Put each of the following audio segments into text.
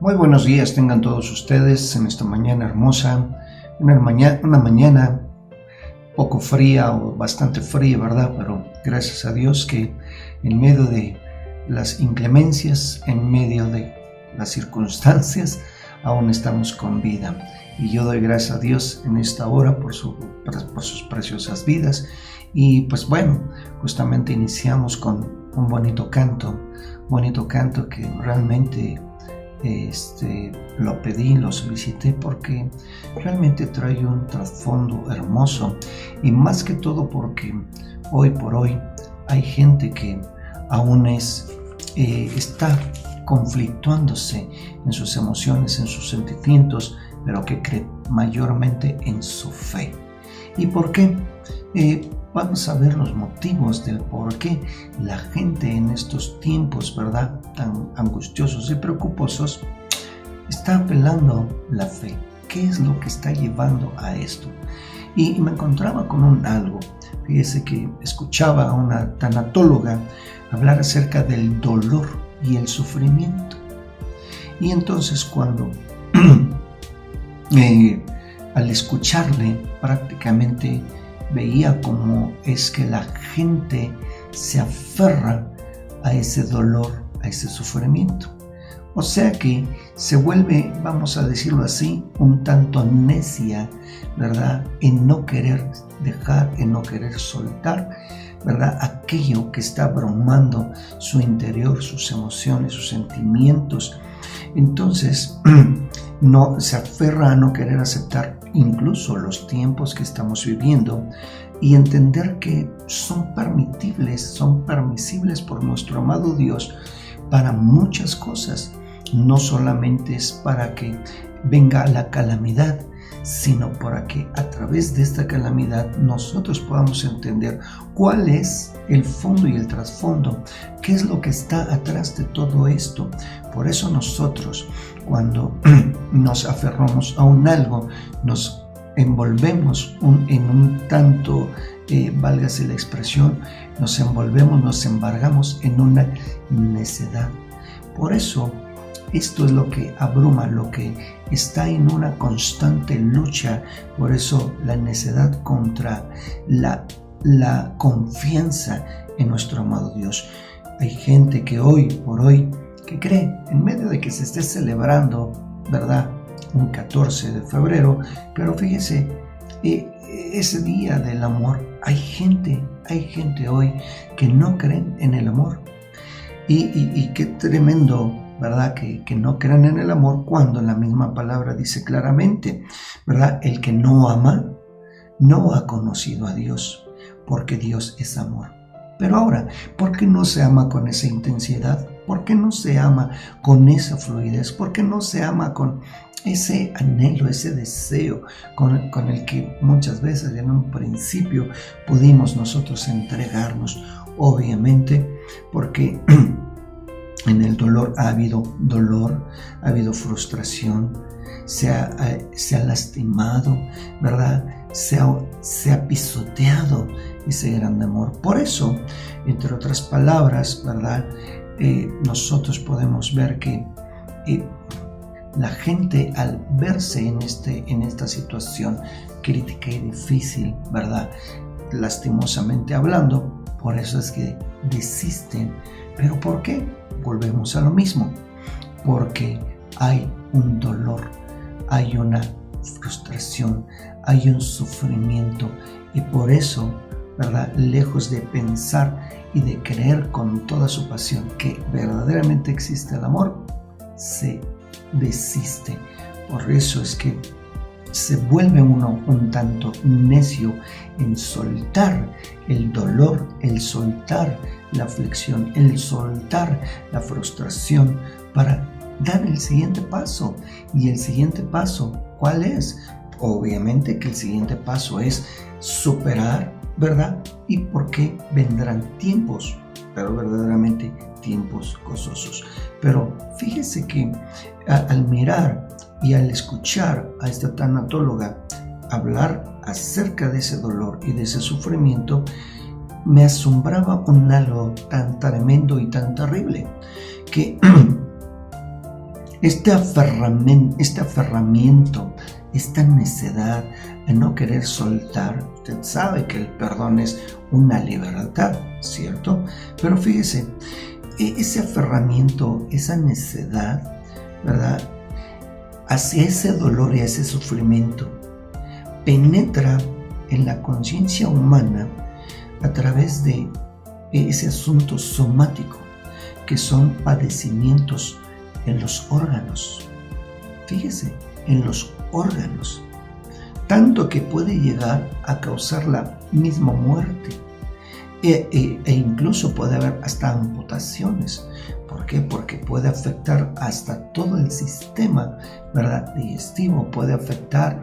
Muy buenos días tengan todos ustedes en esta mañana hermosa, una mañana poco fría o bastante fría, ¿verdad? Pero gracias a Dios que en medio de las inclemencias, en medio de las circunstancias, aún estamos con vida. Y yo doy gracias a Dios en esta hora por sus preciosas vidas. Y pues bueno, justamente iniciamos con un bonito canto que realmente lo pedí, lo solicité porque realmente trae un trasfondo hermoso, y más que todo porque hoy por hoy hay gente que aún está conflictuándose en sus emociones, en sus sentimientos, pero que cree mayormente en su fe. ¿Y por qué? Vamos a ver los motivos del por qué la gente en estos tiempos, ¿verdad?, tan angustiosos y preocuposos, está apelando la fe. ¿Qué es lo que está llevando a esto? Y me encontraba con algo. Fíjese que escuchaba a una tanatóloga hablar acerca del dolor y el sufrimiento. Y entonces cuando al escucharle prácticamente veía cómo es que la gente se aferra a ese dolor, a ese sufrimiento. O sea que se vuelve, vamos a decirlo así, un tanto necia, ¿verdad?, en no querer dejar, en no querer soltar, ¿verdad?, aquello que está abrumando su interior, sus emociones, sus sentimientos. Entonces, no se aferra a no querer aceptar incluso los tiempos que estamos viviendo y entender que son permisibles por nuestro amado Dios para muchas cosas. No solamente es para que venga la calamidad, sino para que a través de esta calamidad nosotros podamos entender cuál es el fondo y el trasfondo, qué es lo que está atrás de todo esto. Por eso nosotros, cuando nos aferramos a algo, nos envolvemos en un tanto, válgase la expresión, nos envolvemos, nos embargamos en una necedad. Por eso, esto es lo que abruma, lo que está en una constante lucha. Por eso la necedad contra la confianza en nuestro amado Dios. Hay gente que hoy por hoy, que cree, en medio de que se esté celebrando, ¿verdad?, un 14 de febrero, pero fíjese, ese día del amor, hay gente hoy que no creen en el amor. Y qué tremendo, ¿verdad?, que no crean en el amor, cuando la misma palabra dice claramente, ¿verdad?, el que no ama no ha conocido a Dios, porque Dios es amor. Pero ahora, ¿por qué no se ama con esa intensidad? ¿Por qué no se ama con esa fluidez? ¿Por qué no se ama con ese anhelo, ese deseo con el que muchas veces en un principio pudimos nosotros entregarnos? Obviamente, porque en el dolor ha habido frustración, se ha lastimado, ¿verdad? Se ha pisoteado ese gran amor. Por eso, entre otras palabras, ¿verdad?, nosotros podemos ver que la gente, al verse en esta situación crítica y difícil, ¿verdad?, lastimosamente hablando, por eso es que desisten. ¿Pero por qué? Volvemos a lo mismo, porque hay un dolor, hay una frustración, hay un sufrimiento, y por eso, ¿verdad?, lejos de pensar y de creer con toda su pasión que verdaderamente existe el amor, se desiste. Por eso es que se vuelve uno un tanto necio en soltar el dolor, el soltar la aflicción, el soltar la frustración para dar el siguiente paso. Y el siguiente paso, ¿cuál es? Obviamente que el siguiente paso es superar, ¿verdad? Y porque vendrán tiempos, pero verdaderamente tiempos gozosos. Pero fíjese que al mirar y al escuchar a esta tanatóloga hablar acerca de ese dolor y de ese sufrimiento, me asombraba algo tan tremendo y tan terrible, que este aferramiento, esta necedad de no querer soltar. Usted sabe que el perdón es una libertad, ¿cierto? Pero fíjese, ese aferramiento, esa necedad, ¿verdad?, hacia ese dolor y ese sufrimiento, penetra en la conciencia humana a través de ese asunto somático, que son padecimientos en los órganos. Fíjese, en los órganos, tanto que puede llegar a causar la misma muerte, e incluso puede haber hasta amputaciones. ¿Por qué? Porque puede afectar hasta todo el sistema, ¿verdad?, digestivo, puede afectar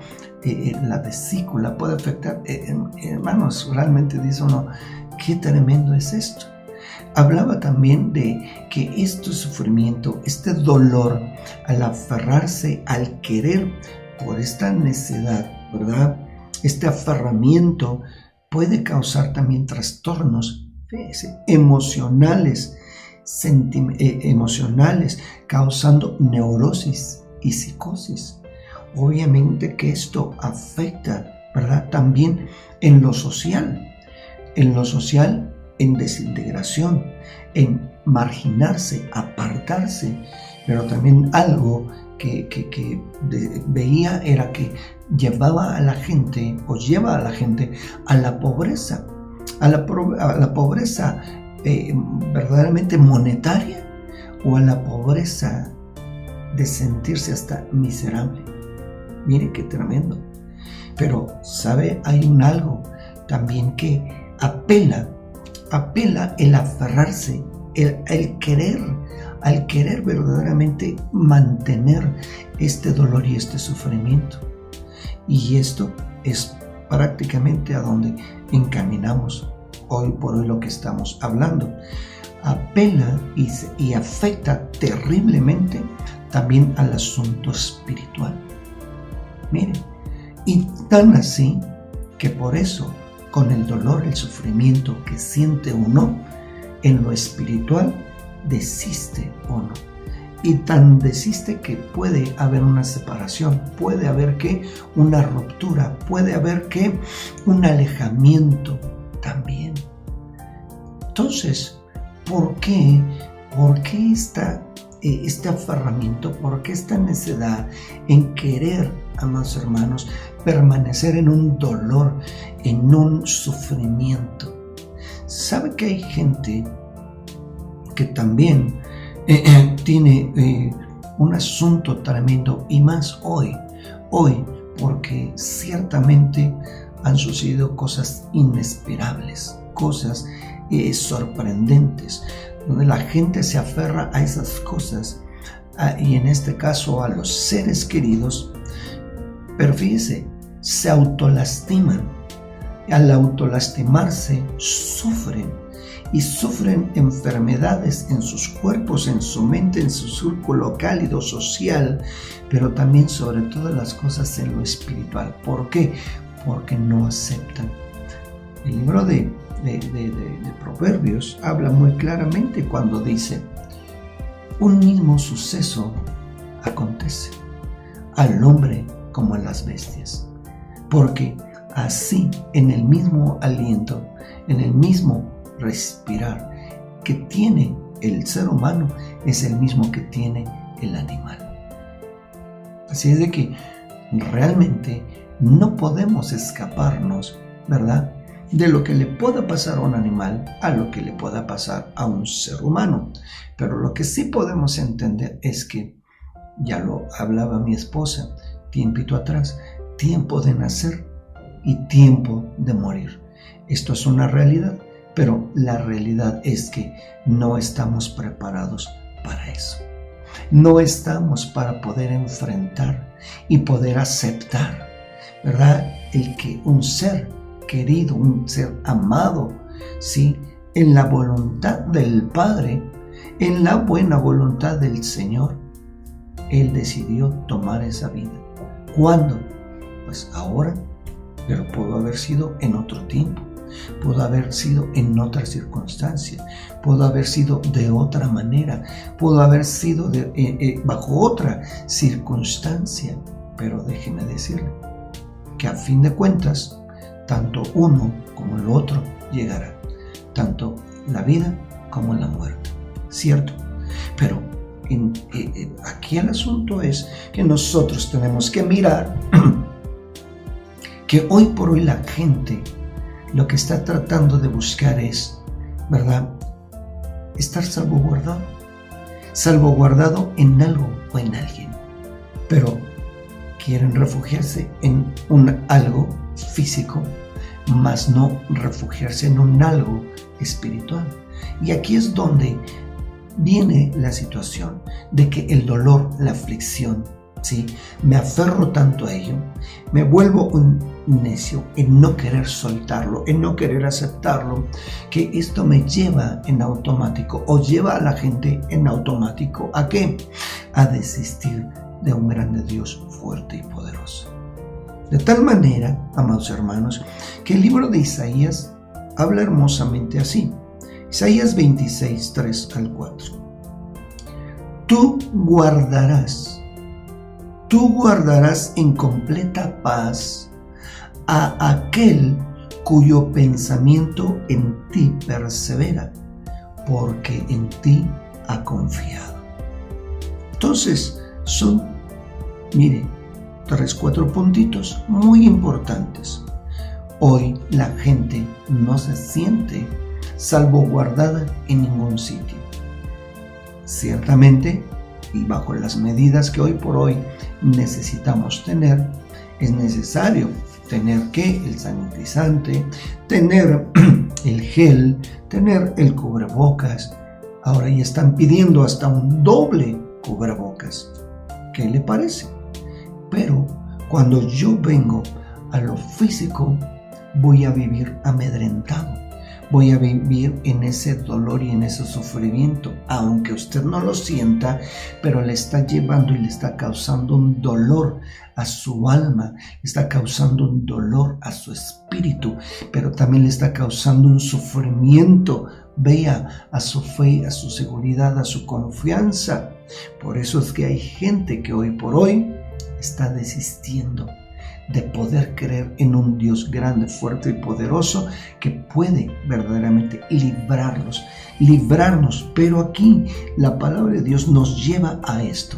la vesícula, puede afectar, hermanos, realmente dice uno, qué tremendo es esto. Hablaba también de que este sufrimiento, este dolor, al aferrarse, al querer por esta necedad, ¿verdad?, este aferramiento puede causar también trastornos, fíjese, emocionales, causando neurosis y psicosis. Obviamente que esto afecta, ¿verdad?, también en lo social, en desintegración, en marginarse, apartarse, pero también algo que veía era que llevaba a la gente, o lleva a la gente, a la pobreza, a la pobreza verdaderamente monetaria, o a la pobreza de sentirse hasta miserable. Mire qué tremendo. Pero, ¿sabe? Hay un algo también que apela el aferrarse, el querer verdaderamente mantener este dolor y este sufrimiento. Y esto es prácticamente a donde encaminamos hoy por hoy lo que estamos hablando. Apela y afecta terriblemente también al asunto espiritual. Miren, y tan así que por eso, con el dolor, el sufrimiento que siente uno, en lo espiritual desiste uno. Y tan desiste que puede haber una separación, puede haber una ruptura, puede haber un alejamiento también. Entonces, ¿por qué este aferramiento? ¿Por qué esta necedad en querer, amados hermanos, permanecer en un dolor, en un sufrimiento? ¿Sabe que hay gente que también tiene un asunto tremendo, y más hoy, porque ciertamente han sucedido cosas inesperables, cosas sorprendentes, donde la gente se aferra a esas cosas, y en este caso a los seres queridos, pero fíjese, se autolastiman. Al autolastimarse sufren enfermedades en sus cuerpos, en su mente, en su círculo cálido social, pero también sobre todas las cosas en lo espiritual. ¿Por qué? Porque no aceptan. El libro de Proverbios habla muy claramente cuando dice: un mismo suceso acontece al hombre como a las bestias, porque así, en el mismo aliento, en el mismo respirar que tiene el ser humano, es el mismo que tiene el animal. Así es de que realmente no podemos escaparnos, ¿verdad?, de lo que le pueda pasar a un animal a lo que le pueda pasar a un ser humano. Pero lo que sí podemos entender es que, ya lo hablaba mi esposa tiempito atrás, tiempo de nacer y tiempo de morir. Esto es una realidad, pero la realidad es que no estamos preparados para eso. No estamos para poder enfrentar y poder aceptar, ¿verdad?, el que un ser querido, un ser amado, ¿sí?, en la voluntad del Padre, en la buena voluntad del Señor, Él decidió tomar esa vida. ¿Cuándo? Pues ahora, pero pudo haber sido en otro tiempo. pudo haber sido en otra circunstancia, pudo haber sido de otra manera, pudo haber sido bajo otra circunstancia. Pero déjeme decirle que a fin de cuentas, tanto uno como el otro llegará, tanto la vida como la muerte, ¿cierto? Pero aquí el asunto es que nosotros tenemos que mirar que hoy por hoy la gente lo que está tratando de buscar es, ¿verdad?, estar salvaguardado en algo o en alguien, pero quieren refugiarse en algo físico, mas no refugiarse en un algo espiritual. Y aquí es donde viene la situación de que el dolor, la aflicción, ¿sí?, me aferro tanto a ello, me vuelvo un necio en no querer soltarlo, en no querer aceptarlo, que esto me lleva en automático, o lleva a la gente en automático, ¿a qué? A desistir de un grande Dios fuerte y poderoso. De tal manera, amados hermanos, que el libro de Isaías habla hermosamente así. Isaías 26, 3 al 4. Tú guardarás en completa paz a aquel cuyo pensamiento en ti persevera, porque en ti ha confiado. Entonces, son, mire, 4 puntitos muy importantes. Hoy la gente no se siente salvaguardada en ningún sitio. Ciertamente, y bajo las medidas que hoy por hoy necesitamos tener, es necesario tener el sanitizante, tener el gel, tener el cubrebocas. Ahora ya están pidiendo hasta un doble cubrebocas. ¿Qué le parece? Pero cuando yo vengo a lo físico, voy a vivir amedrentado, voy a vivir en ese dolor y en ese sufrimiento, aunque usted no lo sienta, pero le está llevando y le está causando un dolor a su alma, le está causando un dolor a su espíritu, pero también le está causando un sufrimiento, vea, a su fe, a su seguridad, a su confianza. Por eso es que hay gente que hoy por hoy está desistiendo de poder creer en un Dios grande, fuerte y poderoso que puede verdaderamente librarnos. Pero aquí la palabra de Dios nos lleva a esto,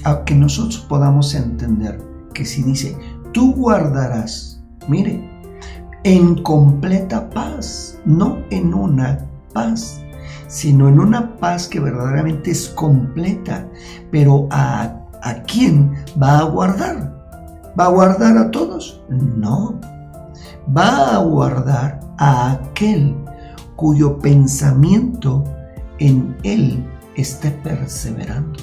a que nosotros podamos entender que si dice, tú guardarás, mire, en completa paz, no en una paz, sino en una paz que verdaderamente es completa. Pero ¿a quién va a guardar? ¿Va a guardar a todos? No. Va a guardar a aquel cuyo pensamiento en él esté perseverando.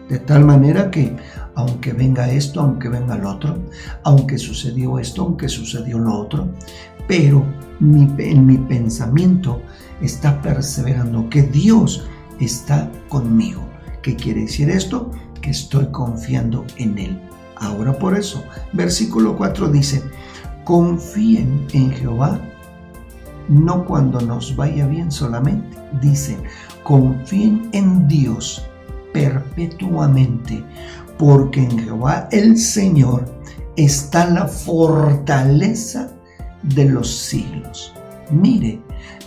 De tal manera que aunque venga esto, aunque venga lo otro, aunque sucedió esto, aunque sucedió lo otro, pero en mi pensamiento está perseverando, que Dios está conmigo. ¿Qué quiere decir esto? Que estoy confiando en Él. Ahora por eso, versículo 4 dice, confíen en Jehová, no cuando nos vaya bien solamente. Dicen, confíen en Dios perpetuamente, porque en Jehová el Señor está la fortaleza de los siglos. Mire,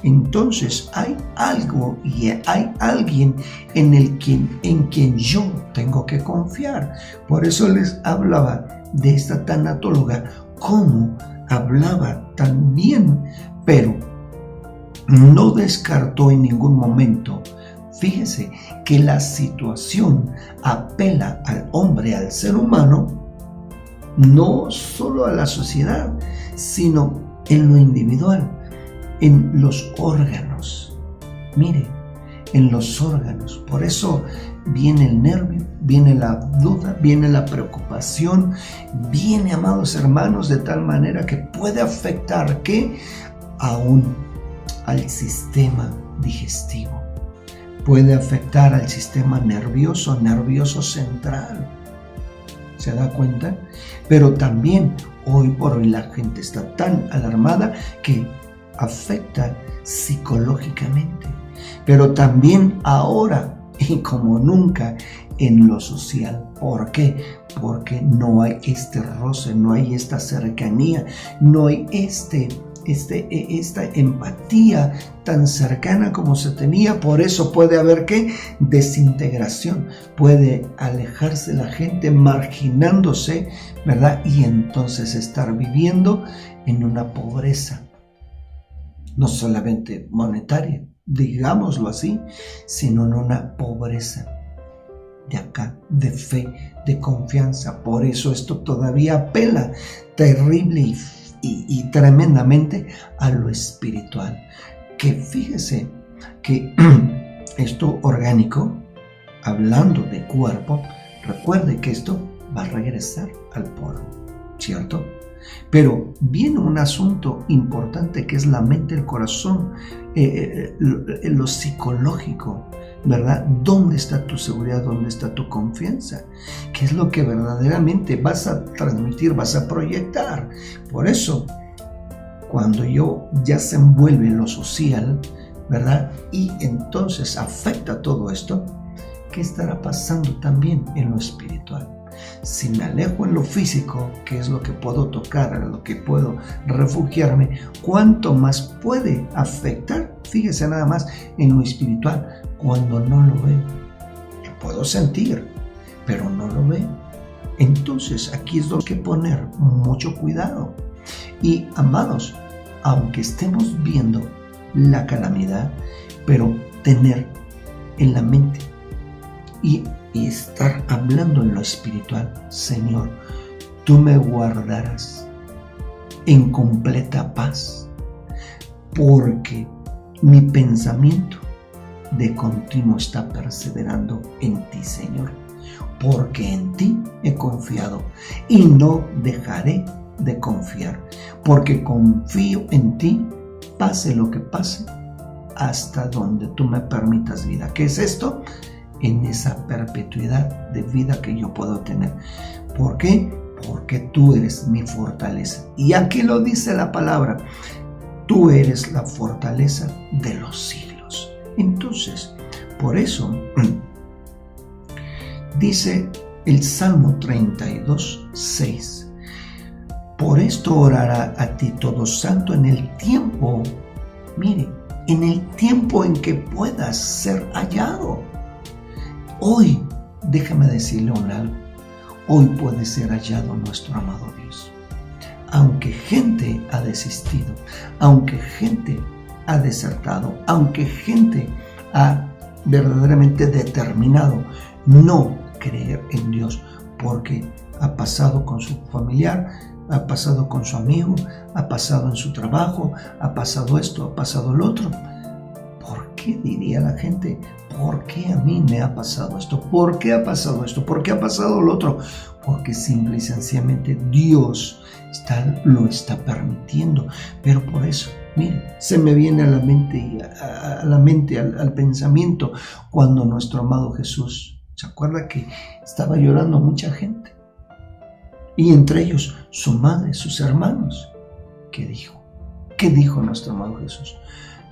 entonces hay algo y hay alguien en quien yo tengo que confiar. Por eso les hablaba de esta tanatóloga, cómo hablaba tan bien, pero no descartó en ningún momento. Fíjese que la situación apela al hombre, al ser humano, no solo a la sociedad, sino en lo individual, en los órganos. Mire, en los órganos. Por eso viene el nervio, viene la duda, viene la preocupación, viene, amados hermanos, de tal manera que puede afectar ¿qué? Aún al sistema digestivo. Puede afectar al sistema nervioso central. ¿Se da cuenta? Pero también hoy por hoy la gente está tan alarmada que afecta psicológicamente. Pero también ahora y como nunca en lo social. ¿Por qué? Porque no hay este roce, no hay esta cercanía, no hay esta empatía tan cercana como se tenía. Por eso puede haber ¿qué? Desintegración, puede alejarse la gente marginándose, ¿verdad? Y entonces estar viviendo en una pobreza, no solamente monetaria, digámoslo así, sino en una pobreza de acá, de fe, de confianza. Por eso esto todavía apela terrible y tremendamente a lo espiritual. Que fíjese que esto orgánico, hablando de cuerpo, recuerde que esto va a regresar al polvo, ¿cierto? Pero viene un asunto importante que es la mente, el corazón, lo psicológico, ¿verdad? ¿Dónde está tu seguridad? ¿Dónde está tu confianza? ¿Qué es lo que verdaderamente vas a transmitir, vas a proyectar? Por eso, cuando ya se envuelve en lo social, ¿verdad? Y entonces afecta todo esto, ¿qué estará pasando también en lo espiritual? Si me alejo en lo físico, que es lo que puedo tocar, a lo que puedo refugiarme, ¿cuánto más puede afectar? Fíjese nada más en lo espiritual, cuando no lo veo. Lo puedo sentir, pero no lo veo. Entonces aquí es donde hay que poner mucho cuidado. Y amados, aunque estemos viendo la calamidad, pero tener en la mente y estar hablando en lo espiritual: Señor, tú me guardarás en completa paz, porque mi pensamiento de continuo está perseverando en ti, Señor, porque en ti he confiado y no dejaré de confiar, porque confío en ti, pase lo que pase, hasta donde tú me permitas vida. ¿Qué es esto? En esa perpetuidad de vida que yo puedo tener. ¿Por qué? Porque tú eres mi fortaleza. Y aquí lo dice la palabra: tú eres la fortaleza de los siglos. Entonces, por eso dice el Salmo 32, 6: por esto orará a ti todo santo en el tiempo, mire, en el tiempo en que puedas ser hallado. Hoy, déjame decirle algo, hoy puede ser hallado nuestro amado Dios. Aunque gente ha desistido, aunque gente ha desertado, aunque gente ha verdaderamente determinado no creer en Dios, porque ha pasado con su familiar, ha pasado con su amigo, ha pasado en su trabajo, ha pasado esto, ha pasado lo otro. ¿Por qué diría la gente? ¿Por qué a mí me ha pasado esto? ¿Por qué ha pasado esto? ¿Por qué ha pasado lo otro? Porque simple y sencillamente Dios lo está permitiendo. Pero por eso, mire, se me viene a la mente, al pensamiento, cuando nuestro amado Jesús, ¿se acuerda que estaba llorando mucha gente? Y entre ellos su madre, sus hermanos. ¿Qué dijo? ¿Qué dijo nuestro amado Jesús?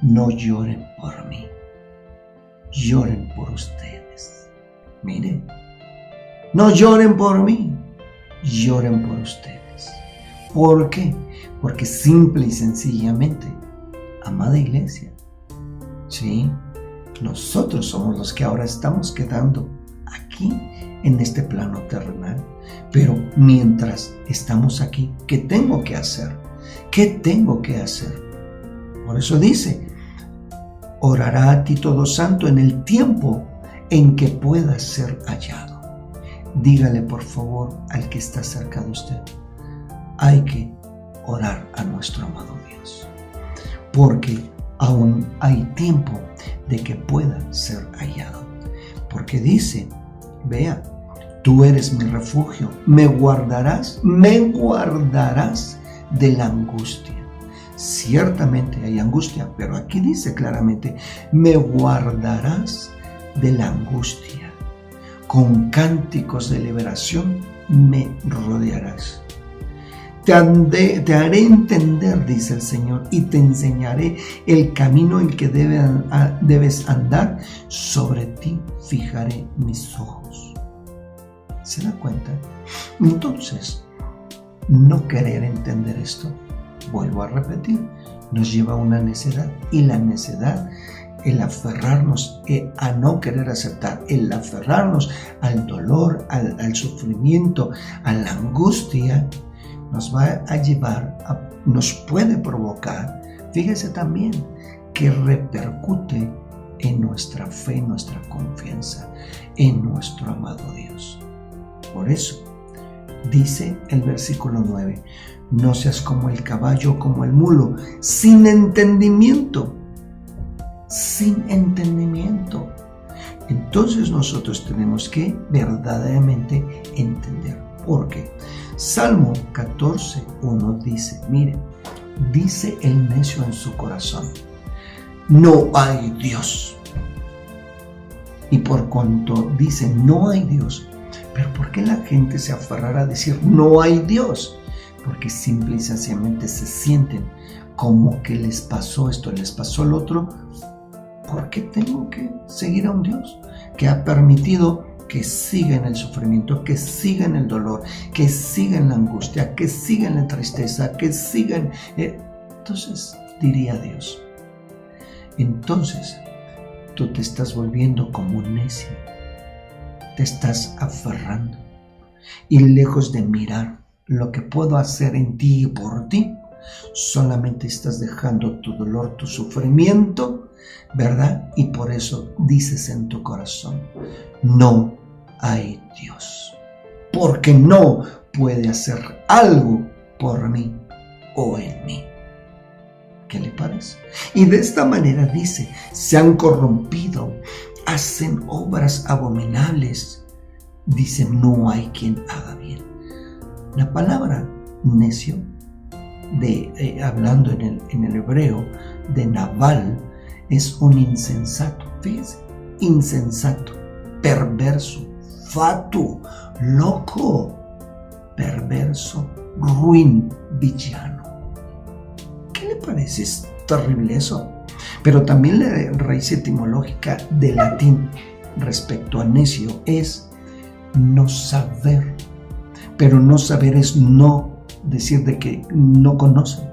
No lloren por mí, lloren por ustedes. Mire, no lloren por mí, lloren por ustedes. ¿Por qué? Porque simple y sencillamente, amada iglesia, sí, nosotros somos los que ahora estamos quedando aquí en este plano terrenal. Pero mientras estamos aquí, ¿qué tengo que hacer? ¿Qué tengo que hacer? Por eso dice: orará a ti todo santo en el tiempo en que pueda ser hallado. Dígale por favor al que está cerca de usted: hay que orar a nuestro amado Dios, porque aún hay tiempo de que pueda ser hallado. Porque dice, vea, tú eres mi refugio, me guardarás de la angustia. Ciertamente hay angustia, pero aquí dice claramente: me guardarás de la angustia. Con cánticos de liberación me rodearás. Te haré entender, dice el Señor, y te enseñaré el camino en que debes andar. Sobre ti fijaré mis ojos. ¿Se da cuenta? Entonces, no querer entender esto, vuelvo a repetir, nos lleva a una necedad. Y la necedad, el aferrarnos a no querer aceptar, el aferrarnos al dolor, al sufrimiento, a la angustia, nos va a llevar, nos puede provocar, fíjese también, que repercute en nuestra fe, en nuestra confianza, en nuestro amado Dios. Por eso, dice el versículo 9, no seas como el caballo, como el mulo, sin entendimiento. Sin entendimiento. Entonces nosotros tenemos que verdaderamente entender. ¿Por qué? Salmo 14:1 dice, miren, dice el necio en su corazón, no hay Dios. Y por cuanto dice no hay Dios, ¿pero por qué la gente se aferrará a decir no hay Dios? Porque simple y sencillamente se sienten como que les pasó esto, les pasó lo otro. ¿Por qué tengo que seguir a un Dios que ha permitido que siga en el sufrimiento, que siga en el dolor, que siga en la angustia, que siga en la tristeza, que siga en... Entonces, diría Dios, entonces tú te estás volviendo como un necio, te estás aferrando y lejos de mirar lo que puedo hacer en ti y por ti, solamente estás dejando tu dolor, tu sufrimiento, ¿verdad? Y por eso dices en tu corazón, no hay Dios, porque no puede hacer algo por mí o en mí. ¿Qué le parece? Y de esta manera dice, se han corrompido, hacen obras abominables, dice, no hay quien haga bien. La palabra necio, hablando en el hebreo, de Nabal, es un insensato. Fíjense, insensato, perverso, fatuo, loco, perverso, ruin, villano. ¿Qué le parece? Es terrible eso. Pero también la raíz etimológica del latín respecto a necio es no saber. Pero no saber es no decir de que no conocen,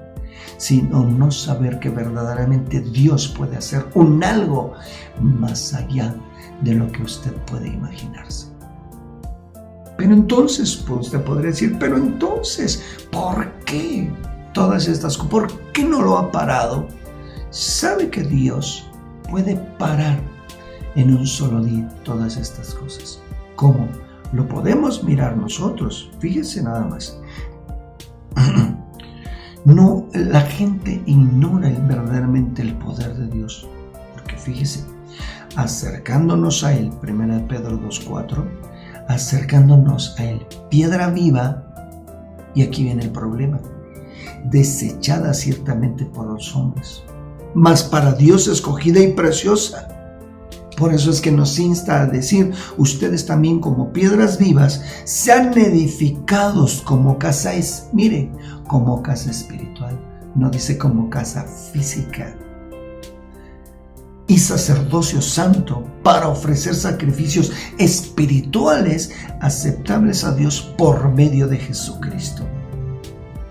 sino no saber que verdaderamente Dios puede hacer un algo más allá de lo que usted puede imaginarse. Pero entonces, pues usted podría decir, pero entonces, ¿por qué todas estas cosas? ¿Por qué no lo ha parado? Sabe que Dios puede parar en un solo día todas estas cosas. ¿Cómo? Lo podemos mirar nosotros. Fíjese nada más. No, la gente ignora verdaderamente el poder de Dios. Porque fíjese, acercándonos a Él, 1 Pedro 2:4, acercándonos a Él, piedra viva, y aquí viene el problema, desechada ciertamente por los hombres, mas para Dios escogida y preciosa. Por eso es que nos insta a decir, ustedes también como piedras vivas, sean edificados como casa mire, como casa espiritual, no dice como casa física. Y sacerdocio santo para ofrecer sacrificios espirituales aceptables a Dios por medio de Jesucristo.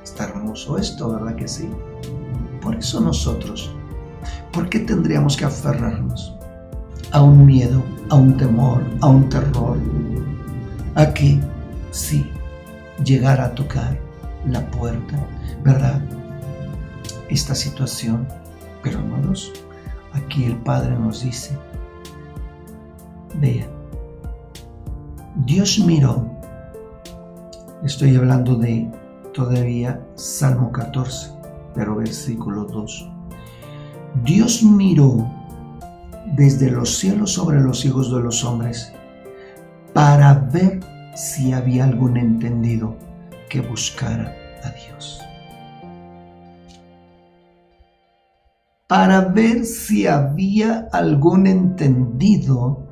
Está hermoso esto, ¿verdad que sí? Por eso nosotros, ¿por qué tendríamos que aferrarnos a un miedo, a un temor, a un terror, a que sí llegara a tocar la puerta, ¿verdad? Esta situación, pero hermanos, aquí el Padre nos dice, vean, Dios miró, estoy hablando de todavía Salmo 14, pero versículo 2, Dios miró desde los cielos sobre los hijos de los hombres, para ver si había algún entendido que buscara a Dios. Para ver si había algún entendido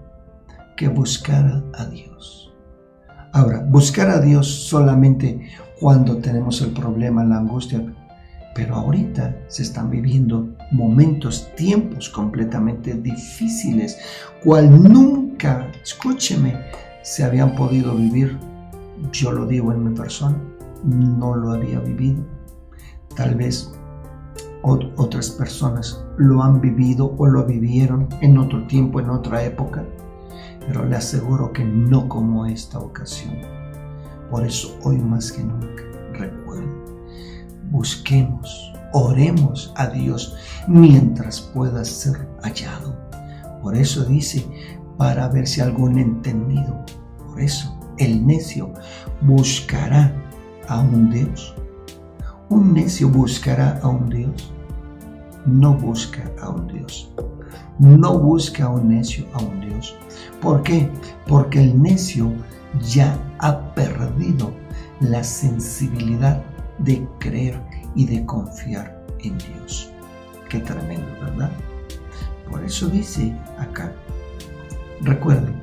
que buscara a Dios. Ahora, buscar a Dios solamente cuando tenemos el problema, la angustia, pero ahorita se están viviendo momentos, tiempos completamente difíciles, cual nunca, escúcheme, se habían podido vivir. Yo lo digo en mi persona, no lo había vivido. Tal vez otras personas lo han vivido o lo vivieron en otro tiempo, en otra época, pero le aseguro que no como esta ocasión. Por eso hoy más que nunca, recuerden, busquemos, oremos a Dios mientras pueda ser hallado. Por eso dice, para ver si algún entendido. Por eso el necio buscará a un Dios. Un necio buscará a un Dios. No busca a un Dios. No busca a un necio a un Dios. ¿Por qué? Porque el necio ya ha perdido la sensibilidad de creer y de confiar en Dios. Qué tremendo, ¿verdad? Por eso dice acá, recuerden,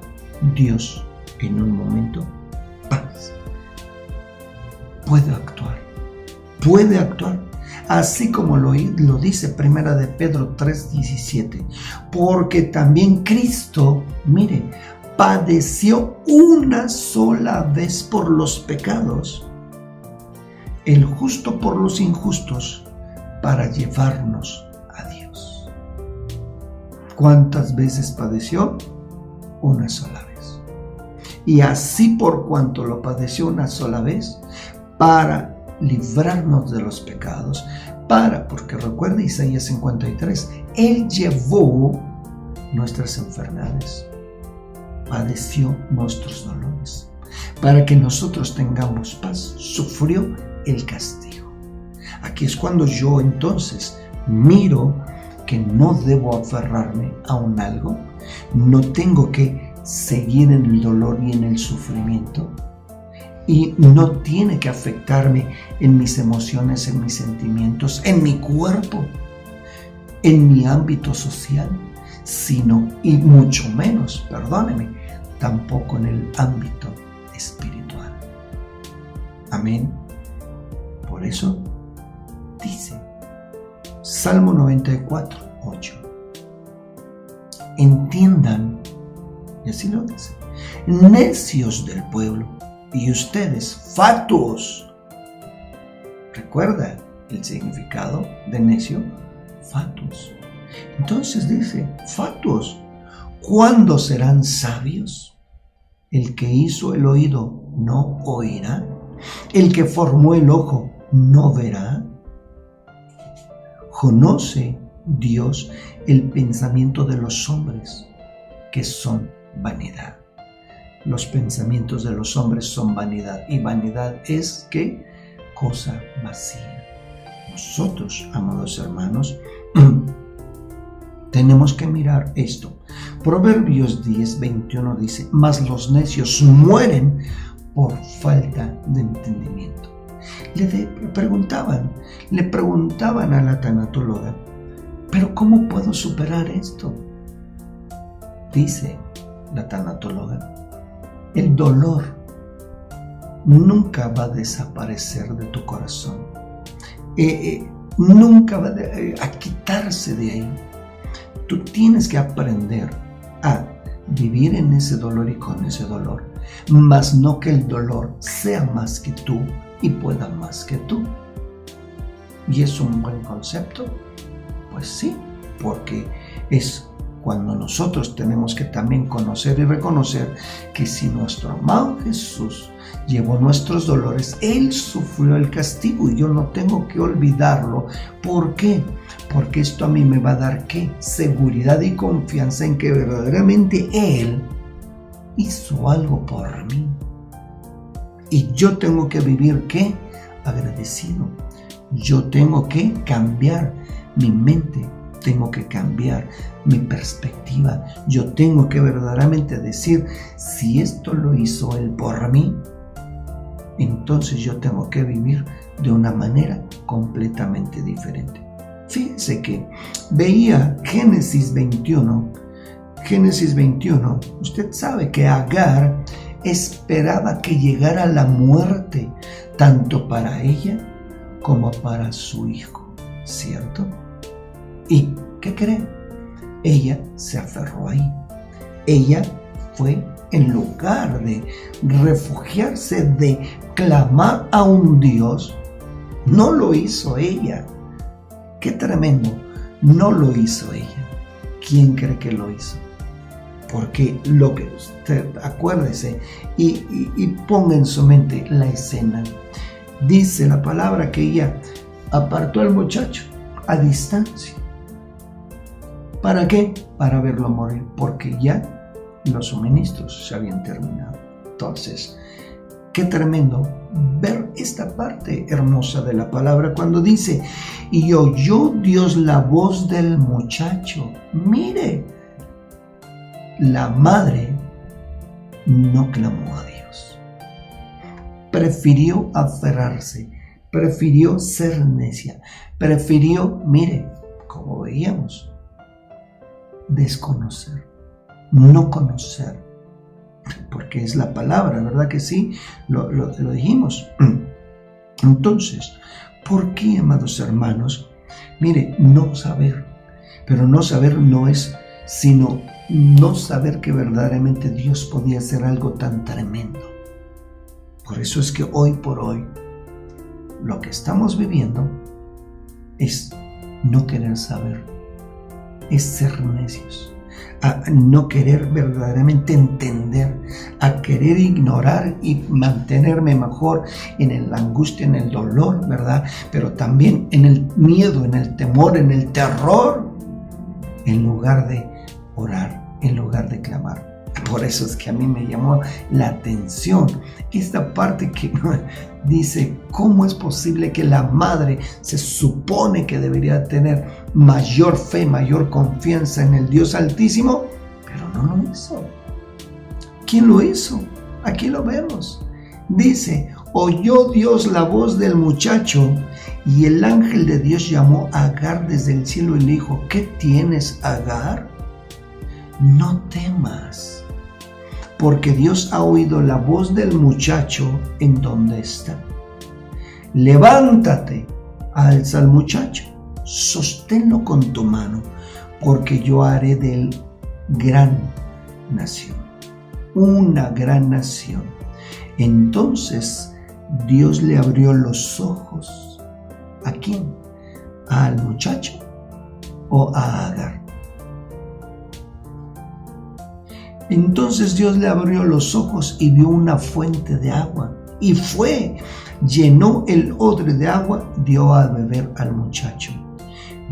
Dios en un momento, paz, puede actuar, así como lo dice Primera de Pedro 3:17, porque también Cristo, mire, padeció una sola vez por los pecados, el justo por los injustos, para llevarnos a Dios. ¿Cuántas veces padeció? Una sola vez. Y así por cuanto lo padeció una sola vez, para librarnos de los pecados, porque recuerda Isaías 53, Él llevó nuestras enfermedades, padeció nuestros dolores, para que nosotros tengamos paz, sufrió el castigo. Aquí es cuando yo entonces miro que no debo aferrarme a un algo, no tengo que seguir en el dolor y en el sufrimiento, y no tiene que afectarme en mis emociones, en mis sentimientos, en mi cuerpo, en mi ámbito social, sino, y mucho menos, perdóneme, tampoco en el ámbito espiritual. Amén. Por eso dice Salmo 94:8. Entiendan, y así lo dice, necios del pueblo, y ustedes fatuos. ¿Recuerda el significado de necio? Fatuos. Entonces dice, fatuos, ¿cuándo serán sabios? El que hizo el oído no oirá, el que formó el ojo no verá. Conoce Dios el pensamiento de los hombres, que son vanidad. Los pensamientos de los hombres son vanidad, y vanidad es ¿qué? Cosa vacía. Nosotros, amados hermanos, tenemos que mirar esto. Proverbios 10:21 dice, mas los necios mueren por falta de entendimiento. Le preguntaban a la tanatóloga, ¿pero cómo puedo superar esto? Dice la tanatóloga, el dolor nunca va a desaparecer de tu corazón, nunca va a quitarse de ahí. Tú tienes que aprender a vivir en ese dolor y con ese dolor, mas no que el dolor sea más que tú y pueda más que tú. ¿Y es un buen concepto? Pues sí, porque es cuando nosotros tenemos que también conocer y reconocer que si nuestro amado Jesús llevó nuestros dolores, Él sufrió el castigo y yo no tengo que olvidarlo. ¿Por qué? Porque esto a mí me va a dar ¿qué? Seguridad y confianza en que verdaderamente Él hizo algo por mí. Y yo tengo que vivir ¿qué? Agradecido. Yo tengo que cambiar mi mente. Tengo que cambiar mi perspectiva. Yo tengo que verdaderamente decir, si esto lo hizo Él por mí, entonces yo tengo que vivir de una manera completamente diferente. Fíjense que veía Génesis 21. Usted sabe que Agar esperaba que llegara la muerte, tanto para ella como para su hijo, ¿cierto? ¿Y qué cree? Ella se aferró ahí. Ella fue, en lugar de refugiarse, de clamar a un Dios, no lo hizo ella. ¡Qué tremendo! No lo hizo ella. ¿Quién cree que lo hizo? Porque lo que usted, acuérdese y ponga en su mente la escena. Dice la palabra que ella apartó al muchacho a distancia. ¿Para qué? Para verlo morir, porque ya los suministros se habían terminado. Entonces, qué tremendo ver esta parte hermosa de la palabra cuando dice, y oyó Dios la voz del muchacho. Mire, la madre no clamó a Dios. Prefirió aferrarse, prefirió ser necia, prefirió, mire, como veíamos, desconocer, no conocer, porque es la palabra, ¿verdad que sí? Lo dijimos. Entonces, ¿por qué, amados hermanos? Mire, no saber, pero no saber no es sino no saber que verdaderamente Dios podía hacer algo tan tremendo. Por eso es que hoy por hoy lo que estamos viviendo es no querer saber, es ser necios, a no querer verdaderamente entender, a querer ignorar y mantenerme mejor en la angustia, en el dolor, ¿verdad? Pero también en el miedo, en el temor, en el terror, en lugar de orar, en lugar de clamar. Por eso es que a mí me llamó la atención esta parte que dice, ¿cómo es posible que la madre se supone que debería tener mayor fe, mayor confianza en el Dios Altísimo? Pero no lo hizo. ¿Quién lo hizo? Aquí lo vemos. Dice, oyó Dios la voz del muchacho y el ángel de Dios llamó a Agar desde el cielo y le dijo, ¿qué tienes, Agar? No temas, porque Dios ha oído la voz del muchacho en donde está. Levántate, alza al muchacho, sosténlo con tu mano, porque yo haré de él gran nación, una gran nación. Entonces Dios le abrió los ojos. ¿A quién? ¿Al muchacho o a Agar? Entonces Dios le abrió los ojos y vio una fuente de agua. Y fue, llenó el odre de agua, dio a beber al muchacho.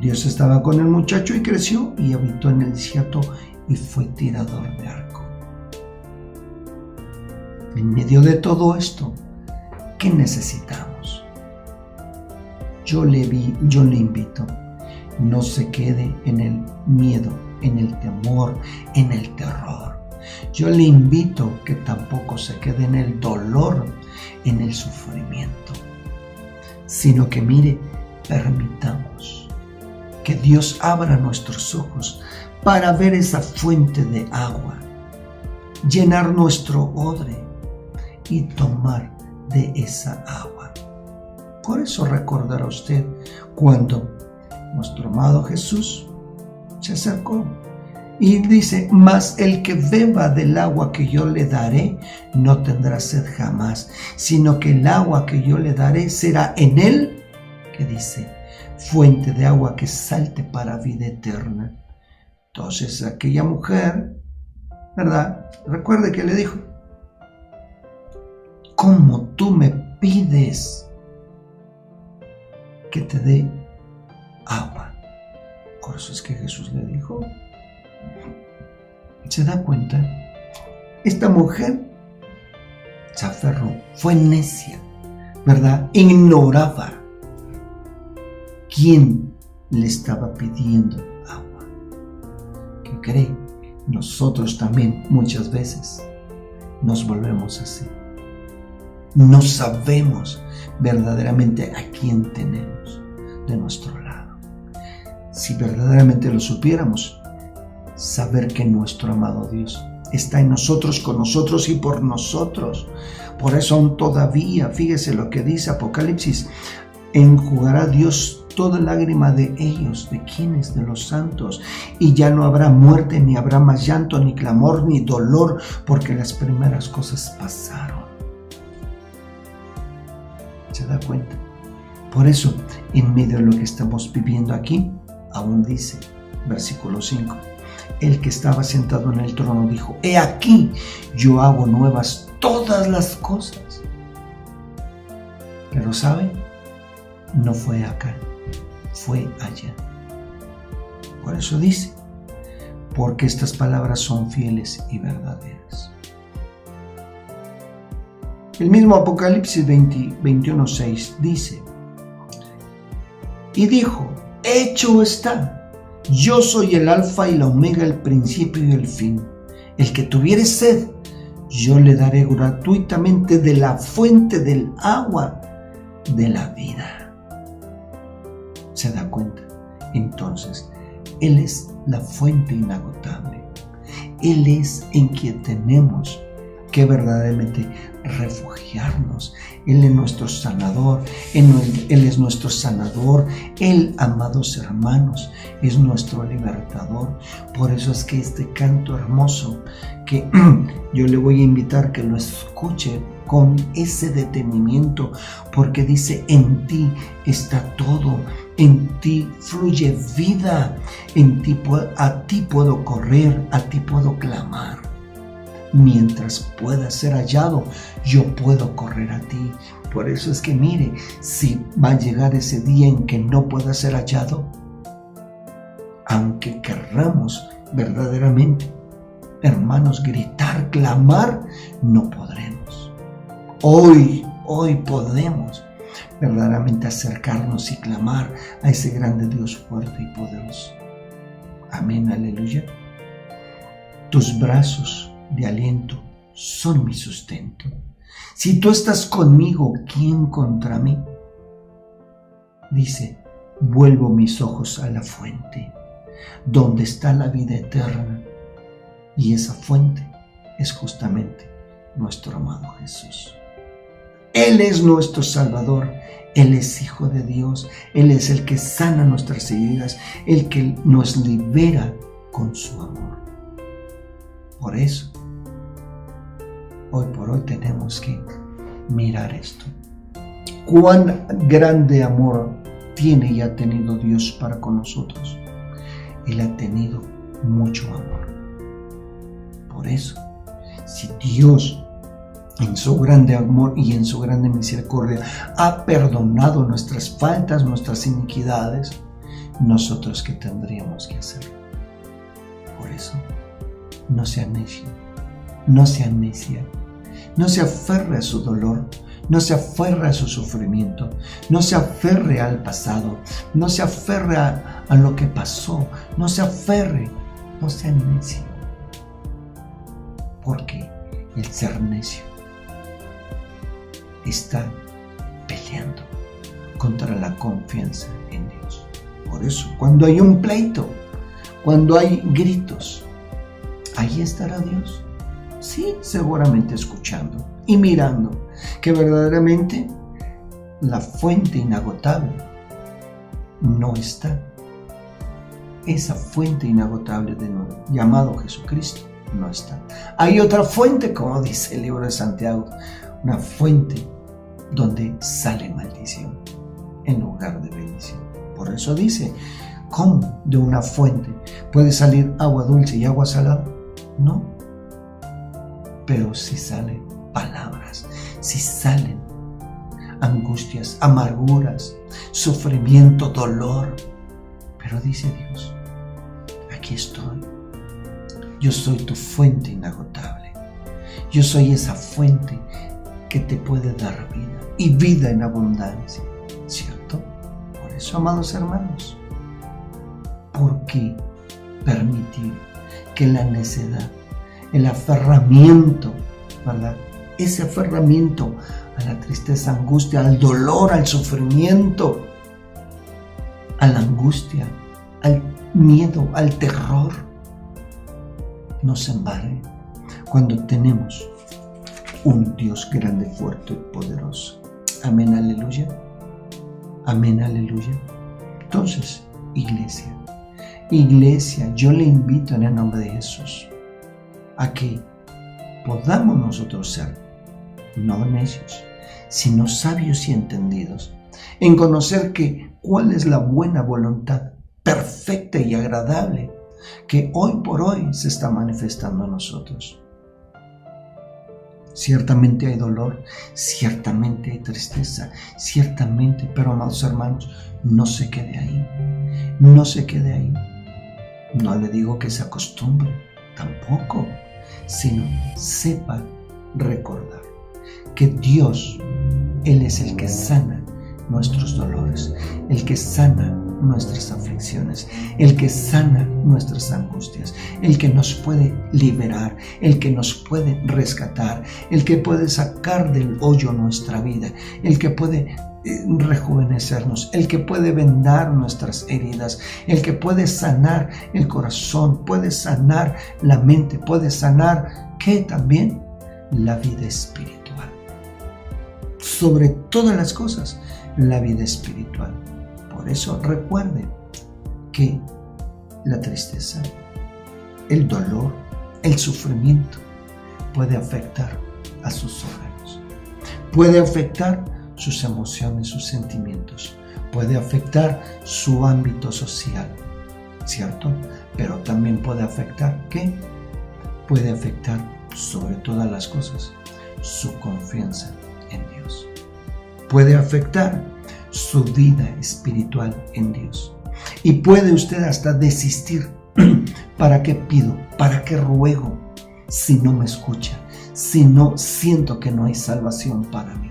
Dios estaba con el muchacho y creció y habitó en el desierto y fue tirador de arco. En medio de todo esto, ¿qué necesitamos? Yo le invito, no se quede en el miedo, en el temor, en el terror. Yo le invito que tampoco se quede en el dolor, en el sufrimiento, sino que mire, permitamos que Dios abra nuestros ojos para ver esa fuente de agua, llenar nuestro odre y tomar de esa agua. Por eso recordará usted cuando nuestro amado Jesús se acercó y dice, mas el que beba del agua que yo le daré no tendrá sed jamás, sino que el agua que yo le daré será en él, que dice, fuente de agua que salte para vida eterna. Entonces aquella mujer, ¿verdad? Recuerde que le dijo, ¿cómo tú me pides que te dé agua? Por eso es que Jesús le dijo, ¿se da cuenta? Esta mujer se aferró, fue necia, ¿verdad? Ignoraba quién le estaba pidiendo agua. ¿Qué cree? Nosotros también muchas veces nos volvemos así. No sabemos verdaderamente a quién tenemos de nuestro lado. Si verdaderamente lo supiéramos, saber que nuestro amado Dios está en nosotros, con nosotros y por nosotros. Por eso aún todavía, fíjese lo que dice Apocalipsis, enjugará Dios toda lágrima de ellos. ¿De quiénes? De los santos. Y ya no habrá muerte, ni habrá más llanto, ni clamor, ni dolor, porque las primeras cosas pasaron. ¿Se da cuenta? Por eso, en medio de lo que estamos viviendo aquí, aún dice, versículo 5, el que estaba sentado en el trono dijo, he aquí, yo hago nuevas todas las cosas. Pero ¿saben? No fue acá, fue allá. Por eso dice, porque estas palabras son fieles y verdaderas. El mismo Apocalipsis 21:6 dice, y dijo, hecho está, yo soy el alfa y la omega, el principio y el fin. El que tuviere sed, yo le daré gratuitamente de la fuente del agua de la vida. ¿Se da cuenta? Entonces, Él es la fuente inagotable. Él es en quien tenemos que verdaderamente refugiarnos. Él es nuestro sanador, Él es nuestro sanador. Él, amados hermanos, es nuestro libertador. Por eso es que este canto hermoso, que yo le voy a invitar que lo escuche con ese detenimiento, porque dice, en ti está todo, en ti fluye vida, a ti puedo correr, a ti puedo clamar. Mientras pueda ser hallado, yo puedo correr a ti. Por eso es que mire, si va a llegar ese día en que no pueda ser hallado, aunque querramos verdaderamente, hermanos, gritar, clamar, no podremos. Hoy podemos verdaderamente acercarnos y clamar a ese grande Dios fuerte y poderoso. Amén, aleluya. Tus brazos de aliento son mi sustento. Si tú estás conmigo, ¿quién contra mí? Dice, vuelvo mis ojos a la fuente, donde está la vida eterna. Y esa fuente es justamente nuestro amado Jesús. Él es nuestro Salvador, Él es Hijo de Dios, Él es el que sana nuestras heridas, el que nos libera con su amor. Por eso, hoy por hoy tenemos que mirar esto. Cuán grande amor tiene y ha tenido Dios para con nosotros. Él ha tenido mucho amor. Por eso, si Dios en su grande amor y en su grande misericordia ha perdonado nuestras faltas, nuestras iniquidades, nosotros ¿qué tendríamos que hacer? Por eso, no sea necio, no sea necia, no se aferre a su dolor, no se aferre a su sufrimiento, no se aferre al pasado, no se aferre a lo que pasó, no se aferre, no sea necio. Porque el ser necio está peleando contra la confianza en Dios. Por eso, cuando hay un pleito, cuando hay gritos, ahí estará Dios. Sí, seguramente escuchando y mirando que verdaderamente la fuente inagotable no está. Esa fuente inagotable llamado Jesucristo no está. Hay otra fuente, como dice el libro de Santiago, una fuente donde sale maldición en lugar de bendición. Por eso dice, ¿cómo de una fuente puede salir agua dulce y agua salada? No. Pero si salen palabras, si salen angustias, amarguras, sufrimiento, dolor. Pero dice Dios, aquí estoy. Yo soy tu fuente inagotable. Yo soy esa fuente que te puede dar vida y vida en abundancia, ¿cierto? Por eso, amados hermanos, ¿por qué permitir que la necedad, el aferramiento, ¿verdad? Ese aferramiento a la tristeza, angustia, al dolor, al sufrimiento, a la angustia, al miedo, al terror, nos embargue, cuando tenemos un Dios grande, fuerte y poderoso. Amén, aleluya. Amén, aleluya. Entonces, iglesia, yo le invito en el nombre de Jesús a que podamos nosotros ser no necios, sino sabios y entendidos, en conocer cuál es la buena voluntad perfecta y agradable que hoy por hoy se está manifestando en nosotros. Ciertamente hay dolor, ciertamente hay tristeza, ciertamente, pero amados hermanos, no se quede ahí, no se quede ahí. No le digo que se acostumbre, tampoco, sino sepa recordar que Dios, Él es el que sana nuestros dolores, el que sana nuestras aflicciones, el que sana nuestras angustias, el que nos puede liberar, el que nos puede rescatar, el que puede sacar del hoyo nuestra vida, el que puede rejuvenecernos, el que puede vendar nuestras heridas, el que puede sanar el corazón, puede sanar la mente, puede sanar ¿qué? También la vida espiritual. Sobre todas las cosas, la vida espiritual. Por eso recuerde que la tristeza, el dolor, el sufrimiento puede afectar a sus órganos, puede afectar sus emociones, sus sentimientos, puede afectar su ámbito social, ¿cierto? Pero también puede afectar, ¿qué? Puede afectar sobre todas las cosas su confianza en Dios. Puede afectar su vida espiritual en Dios. Y puede usted hasta desistir. ¿Para qué pido? ¿Para qué ruego? Si no me escucha, si no siento que no hay salvación para mí.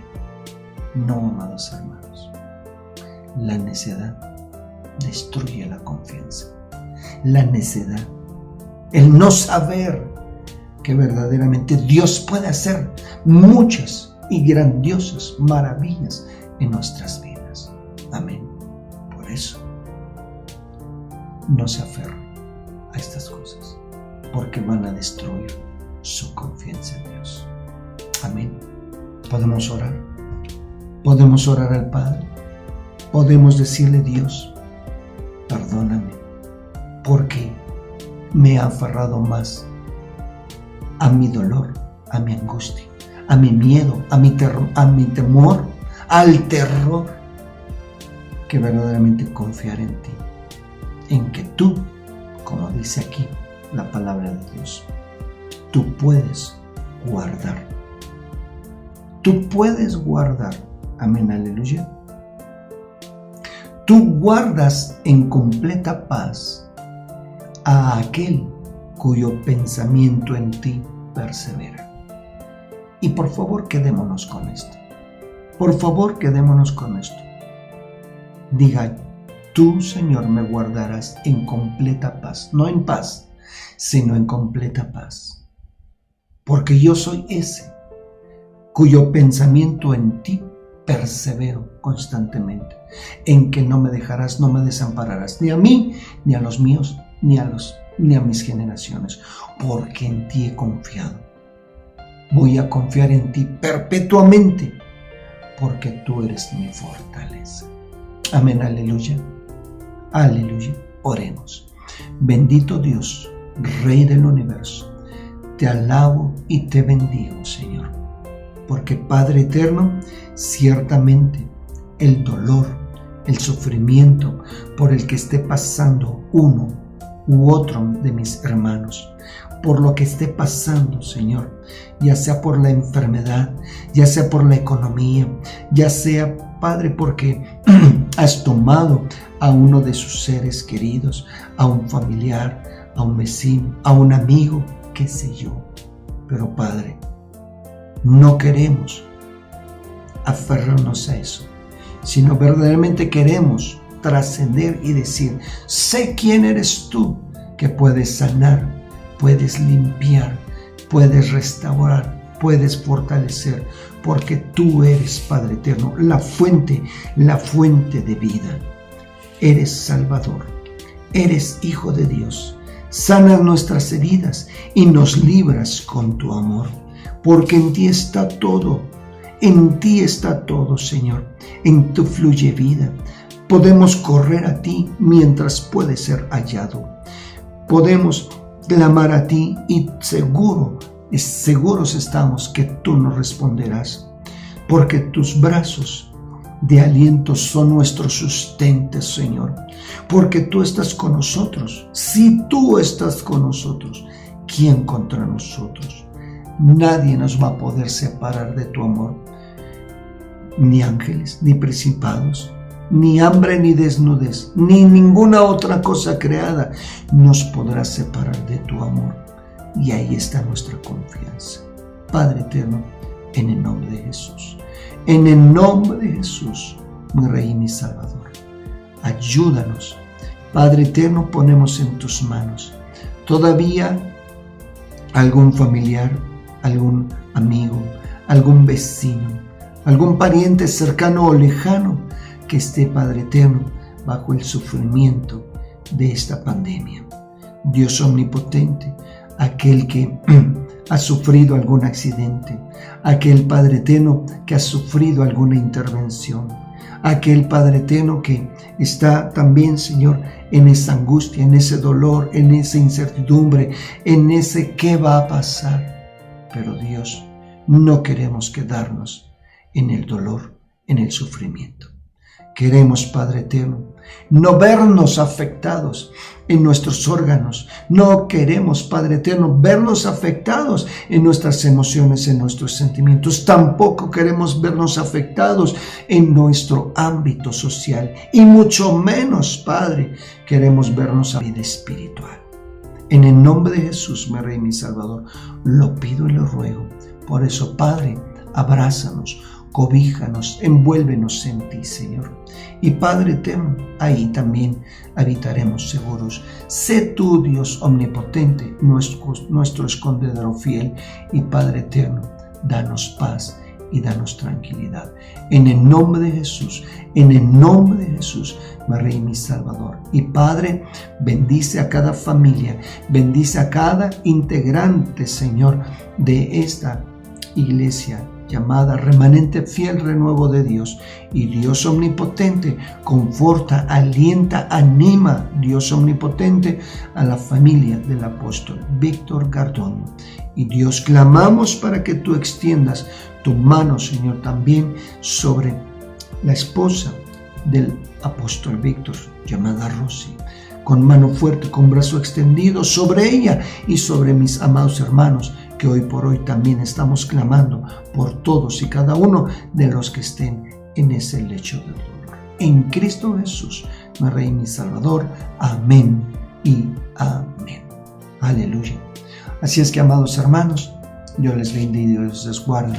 No, amados hermanos. La necedad destruye la confianza. La necedad, el no saber que verdaderamente Dios puede hacer muchas y grandiosas maravillas en nuestras vidas. Amén. Por eso, no se aferren a estas cosas, porque van a destruir su confianza en Dios. Amén. Podemos orar. Podemos orar al Padre. Podemos decirle: Dios, perdóname, porque me he aferrado más a mi dolor, a mi angustia, a mi miedo, a mi temor, al terror, que verdaderamente confiar en ti, en que tú, como dice aquí la palabra de Dios, tú puedes guardar. Tú puedes guardar. Amén, aleluya. Tú guardas en completa paz a aquel cuyo pensamiento en ti persevera. Y por favor, quedémonos con esto. Por favor, quedémonos con esto. Diga: tú, Señor, me guardarás en completa paz. No en paz, sino en completa paz. Porque yo soy ese cuyo pensamiento en ti persevero constantemente, en que no me dejarás, no me desampararás, ni a mí, ni a los míos, ni a mis generaciones, porque en ti he confiado. Voy a confiar en ti perpetuamente, porque tú eres mi fortaleza. Amén, aleluya. Aleluya. Oremos. Bendito Dios, Rey del universo, te alabo y te bendigo, Señor, porque Padre eterno, ciertamente el dolor, el sufrimiento por el que esté pasando uno u otro de mis hermanos, por lo que esté pasando, Señor, ya sea por la enfermedad, ya sea por la economía, ya sea, Padre, porque has tomado a uno de sus seres queridos, a un familiar, a un vecino, a un amigo, qué sé yo. Pero, Padre, no queremos aferrarnos a eso, sino verdaderamente queremos trascender y decir: sé quién eres tú, que puedes sanar, puedes limpiar, puedes restaurar, puedes fortalecer, porque tú eres, Padre eterno, la fuente de vida. Eres Salvador, eres Hijo de Dios, sanas nuestras heridas y nos libras con tu amor, porque en ti está todo, Señor, en tu fluye vida. Podemos correr a ti mientras puede ser hallado. Podemos clamar a ti y seguros estamos que tú nos responderás, porque tus brazos de aliento son nuestro sustento, Señor, porque tú estás con nosotros. Si tú estás con nosotros, ¿quién contra nosotros? Nadie nos va a poder separar de tu amor, ni ángeles, ni principados, ni hambre, ni desnudez, ni ninguna otra cosa creada nos podrá separar de tu amor. Y ahí está nuestra confianza. Padre eterno, en el nombre de Jesús, en el nombre de Jesús, mi Rey y mi Salvador, ayúdanos. Padre eterno, ponemos en tus manos todavía algún familiar, algún amigo, algún vecino, algún pariente cercano o lejano que esté, Padre eterno, bajo el sufrimiento de esta pandemia. Dios omnipotente, aquel que ha sufrido algún accidente, aquel Padre eterno que ha sufrido alguna intervención, aquel Padre eterno que está también, Señor, en esa angustia, en ese dolor, en esa incertidumbre, en ese qué va a pasar. Pero Dios, no queremos quedarnos en el dolor, en el sufrimiento. Queremos, Padre eterno, no vernos afectados en nuestros órganos. No queremos, Padre eterno, vernos afectados en nuestras emociones, en nuestros sentimientos. Tampoco queremos vernos afectados en nuestro ámbito social. Y mucho menos, Padre, queremos vernos a vida espiritual. En el nombre de Jesús, mi Rey y mi Salvador, lo pido y lo ruego. Por eso, Padre, abrázanos, cobíjanos, envuélvenos en ti, Señor. Y Padre eterno, ahí también habitaremos seguros. Sé tú, Dios omnipotente, nuestro escondedero fiel. Y Padre eterno, danos paz y danos tranquilidad. En el nombre de Jesús, en el nombre de Jesús, mi Rey y mi Salvador. Y Padre, bendice a cada familia, bendice a cada integrante, Señor, de esta iglesia llamada Remanente Fiel Renuevo de Dios. Y Dios omnipotente, conforta, alienta, anima, Dios omnipotente, a la familia del apóstol Víctor Gardón. Y Dios, clamamos para que tú extiendas tu mano, Señor, también sobre la esposa del apóstol Víctor, llamada Rosy, con mano fuerte, con brazo extendido sobre ella y sobre mis amados hermanos, que hoy por hoy también estamos clamando por todos y cada uno de los que estén en ese lecho de dolor. En Cristo Jesús, mi Rey y mi Salvador. Amén y amén. Aleluya. Así es que, amados hermanos, Dios les bendiga y Dios les guarde.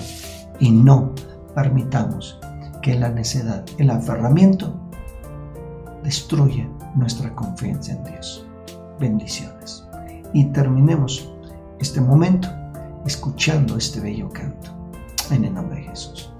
Y no permitamos que la necedad, el aferramiento, destruya nuestra confianza en Dios. Bendiciones. Y terminemos este momento escuchando este bello canto. En el nombre de Jesús.